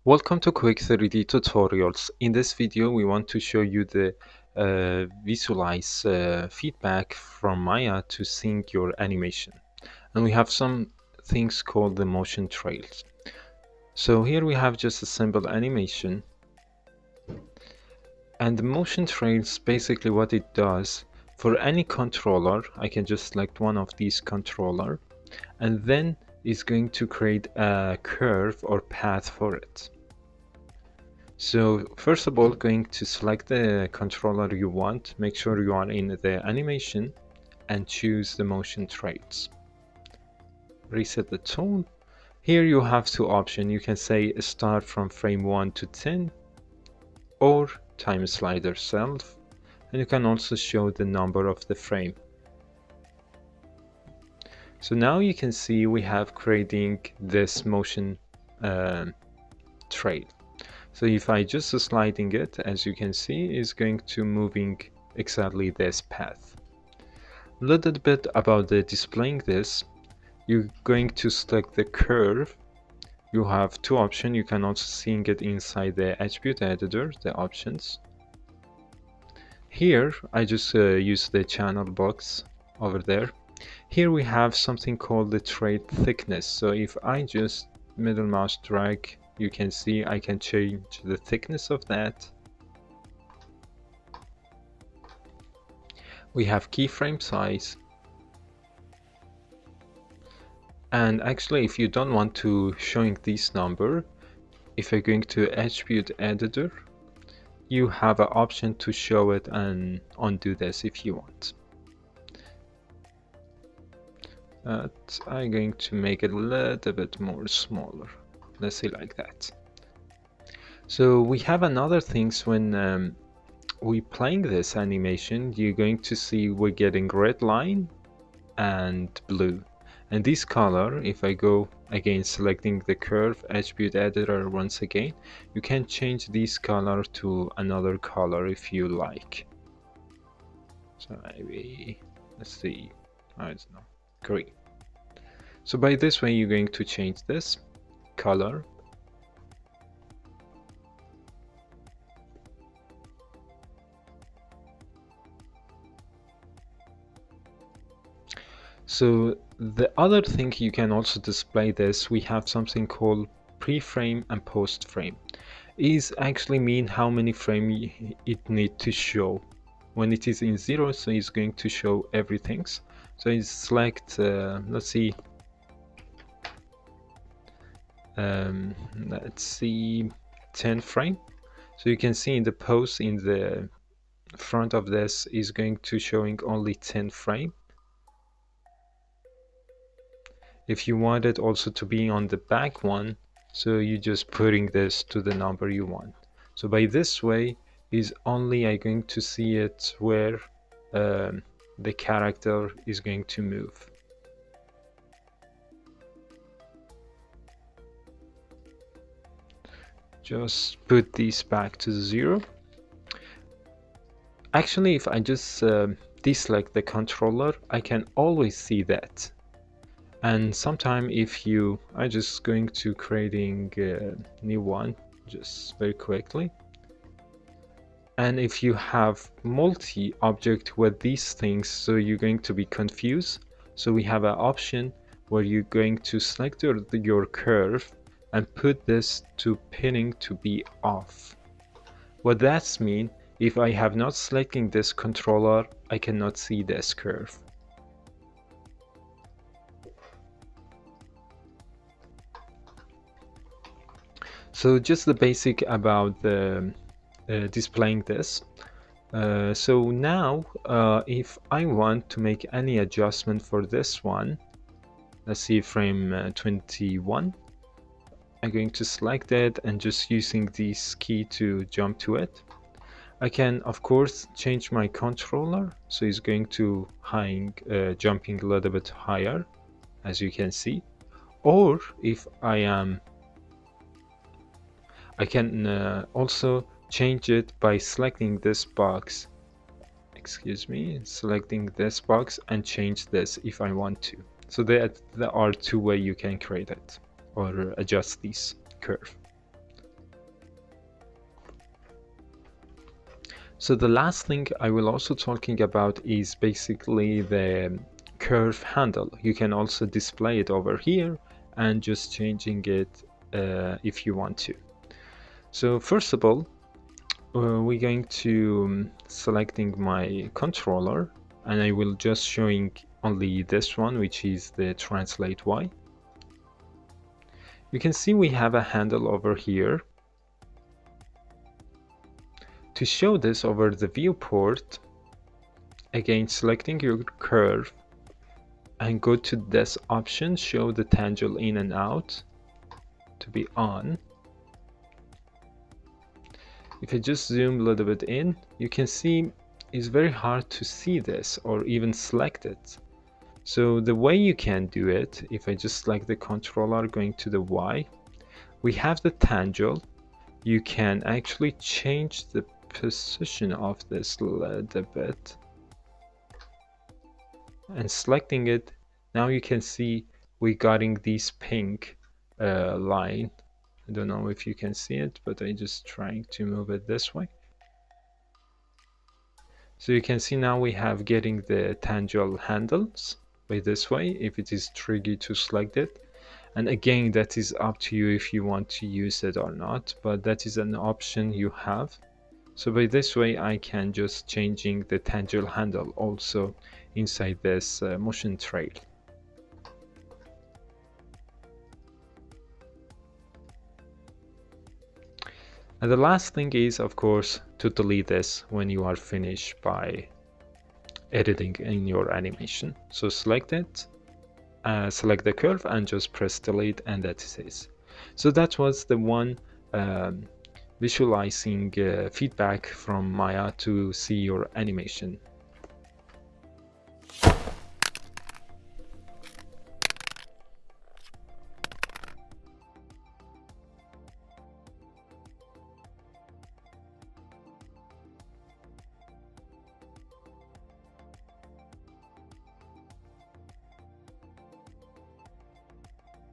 Welcome to Quick 3D Tutorials. In this video, we want to show you the visualize feedback from Maya to sync your animation. And we have some things called the motion trails. So here we have just a simple animation. And the motion trails, basically what it does, for any controller, I can just select one of these controller, and then it's going to create a curve or path for it. So first of all, going to select the controller you want, make sure you are in the animation and choose the motion trails. Reset the tool. Here you have two options. You can say start from frame 1 to 10 or time slider self, and you can also show the number of the frame. So now you can see we have creating this motion trail. So if I just sliding it, as you can see, is going to moving exactly this path. A little bit about the displaying this, you're going to select the curve. You have two options. You can also see it inside the attribute editor, the options. Here, I just use the channel box over there. Here we have something called the trail thickness. So if I just middle mouse drag, you can see I can change the thickness of that. We have keyframe size. And actually, if you don't want to showing this number, if you're going to attribute editor, you have an option to show it and undo this if you want. But I'm going to make it a little bit more smaller. Let's say like that. So we have another things when we playing this animation, you're going to see we're getting red line and blue. And this color, if I go again selecting the curve attribute editor once again, you can change this color to another color if you like. So maybe, let's see, I don't know, green. So by this way, you're going to change this color. So the other thing you can also display this, we have something called pre-frame and post-frame. Is actually mean how many frame it need to show. When it is in 0, so it's going to show everything. So it's select, let's see 10 frame. So you can see in the post in the front of this is going to showing only 10 frame. If you want it also to be on the back one, so you just putting this to the number you want. So by this way is only I going to see it where the character is going to move. Just put these back to 0. Actually, if I just deselect the controller, I can always see that. And sometime if you are just going to creating a new one just very quickly, and if you have multi-object with these things, so you're going to be confused. So we have an option where you're going to select your curve and put this to pinning to be off. What that's mean, if I have not selecting this controller, I cannot see this curve. So just the basic about the displaying this. So now if I want to make any adjustment for this one, let's see frame 21, I'm going to select it and just using this key to jump to it. I can of course change my controller, so it's going to jumping a little bit higher, as you can see. Or if I can also change it by selecting this box, selecting this box and change this if I want to. So there are two ways you can create it or adjust this curve. So the last thing I will also talking about is basically the curve handle. You can also display it over here and just changing it if you want to. So first of all, we're going to selecting my controller, and I will just showing only this one, which is the translate Y. You can see we have a handle over here. To show this over the viewport, again selecting your curve and go to this option, show the tangent in and out to be on. If I just zoom a little bit in, you can see it's very hard to see this or even select it. So the way you can do it, if I just select the controller going to the Y, we have the tangent. You can actually change the position of this a little bit. And selecting it, now you can see we getting this pink line. I don't know if you can see it, but I just trying to move it this way. So you can see now we have getting the tangent handles by this way, if it is tricky to select it. And again, that is up to you if you want to use it or not, but that is an option you have. So by this way, I can just changing the tangent handle also inside this motion trail. And the last thing is, of course, to delete this when you are finished by editing in your animation. So select it, select the curve and just press delete, and that is it. So that was the one visualizing feedback from Maya to see your animation.